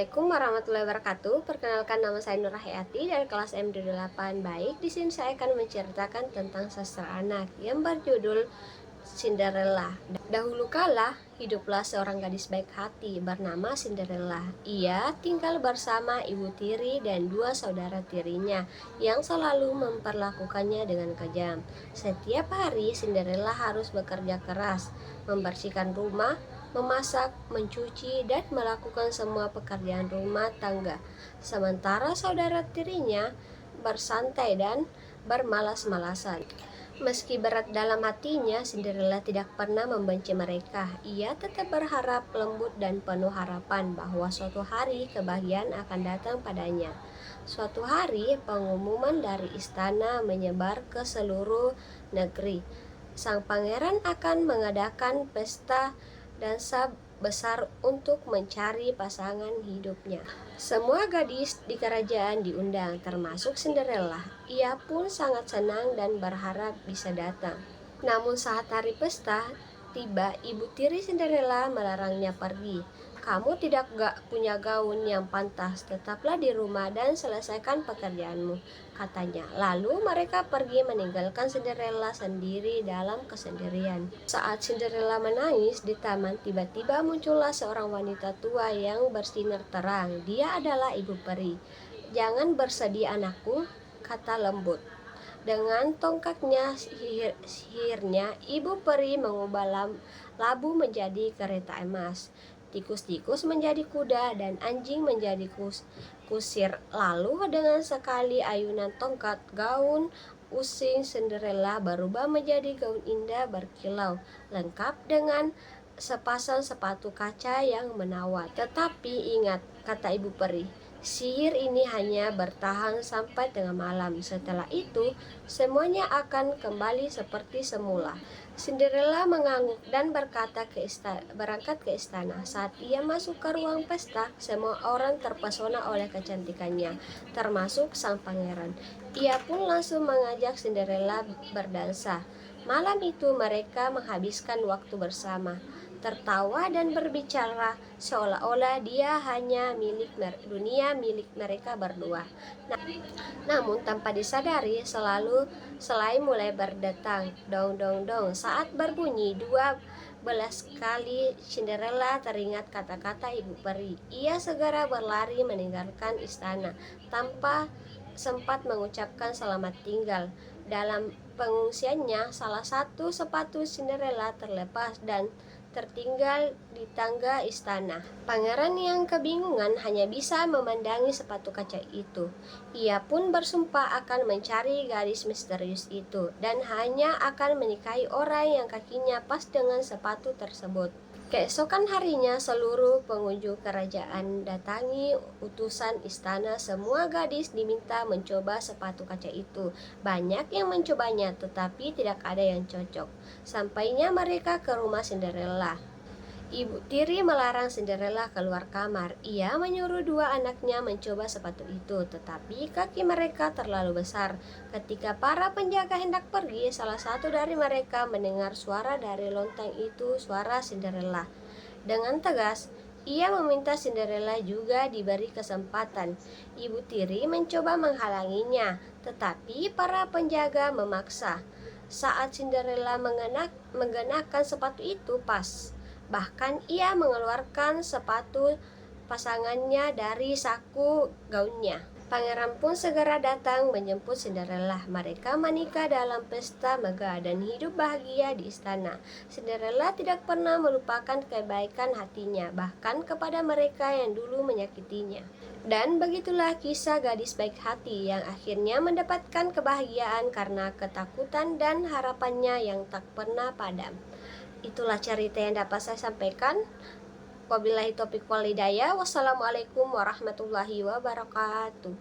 Assalamualaikum warahmatullahi wabarakatuh. Perkenalkan, nama saya Nur Hayati dari kelas MD8. Baik, di sini saya akan menceritakan tentang sastra anak yang berjudul Cinderella. Dahulu kala, hiduplah seorang gadis baik hati bernama Cinderella. Ia tinggal bersama ibu tiri dan dua saudara tirinya yang selalu memperlakukannya dengan kejam. Setiap hari, Cinderella harus bekerja keras, membersihkan rumah, memasak, mencuci, dan melakukan semua pekerjaan rumah tangga. Sementara saudara tirinya bersantai dan bermalas-malasan. Meski berat dalam hatinya, Cinderella tidak pernah membenci mereka. Ia tetap berharap lembut dan penuh harapan bahwa suatu hari kebahagiaan akan datang padanya. Suatu hari, pengumuman dari istana menyebar ke seluruh negeri. Sang pangeran akan mengadakan pesta dansa besar untuk mencari pasangan hidupnya. Semua gadis di kerajaan diundang, termasuk Cinderella. Ia pun sangat senang dan berharap bisa datang. Namun saat hari pesta tiba, ibu tiri Cinderella melarangnya pergi. Kamu tidak punya gaun yang pantas, tetaplah di rumah dan selesaikan pekerjaanmu, katanya. Lalu mereka pergi meninggalkan Cinderella sendiri dalam kesendirian. Saat Cinderella menangis di taman, tiba-tiba muncullah seorang wanita tua yang bersinar terang. Dia adalah ibu peri. Jangan bersedih anakku, kata lembut. Dengan tongkatnya sihirnya, ibu peri mengubah labu menjadi kereta emas, tikus-tikus menjadi kuda, dan anjing menjadi kusir. Lalu dengan sekali ayunan tongkat, gaun using Cinderella berubah menjadi gaun indah berkilau, lengkap dengan sepasang sepatu kaca yang menawan. Tetapi ingat, kata ibu peri, sihir ini hanya bertahan sampai tengah malam. Setelah itu, semuanya akan kembali seperti semula. Cinderella mengangguk dan berangkat ke istana. Saat ia masuk ke ruang pesta, semua orang terpesona oleh kecantikannya, termasuk sang pangeran. Ia pun langsung mengajak Cinderella berdansa. Malam itu mereka menghabiskan waktu bersama, tertawa dan berbicara seolah-olah dia hanya dunia milik mereka berdua. Namun tanpa disadari, selai mulai berdatang. Dong dong dong. Saat berbunyi 12 kali, Cinderella teringat kata-kata ibu peri. Ia segera berlari meninggalkan istana tanpa sempat mengucapkan selamat tinggal. Dalam pengungsiannya, salah satu sepatu Cinderella terlepas dan tertinggal di tangga istana. Pangeran yang kebingungan hanya bisa memandangi sepatu kaca itu. Ia pun bersumpah akan mencari gadis misterius itu dan hanya akan menikahi orang yang kakinya pas dengan sepatu tersebut. Keesokan harinya, seluruh pengunjung kerajaan datangi utusan istana. Semua gadis diminta mencoba sepatu kaca itu. Banyak yang mencobanya, tetapi tidak ada yang cocok. Sampainya mereka ke rumah Cinderella. Ibu tiri melarang Cinderella keluar kamar. Ia menyuruh dua anaknya mencoba sepatu itu, tetapi kaki mereka terlalu besar. Ketika para penjaga hendak pergi, salah satu dari mereka mendengar suara dari lontang itu, suara Cinderella. Dengan tegas, ia meminta Cinderella juga diberi kesempatan. Ibu tiri mencoba menghalanginya, tetapi para penjaga memaksa. Saat Cinderella mengenakan sepatu itu pas. Bahkan ia mengeluarkan sepatu pasangannya dari saku gaunnya. Pangeran pun segera datang menjemput Cinderella. Mereka menikah dalam pesta megah dan hidup bahagia di istana. Cinderella tidak pernah melupakan kebaikan hatinya, bahkan kepada mereka yang dulu menyakitinya. Dan begitulah kisah gadis baik hati yang akhirnya mendapatkan kebahagiaan karena ketakutan dan harapannya yang tak pernah padam. Itulah cerita yang dapat saya sampaikan. Wabillahi taufiq wal hidayah. Wassalamualaikum warahmatullahi wabarakatuh.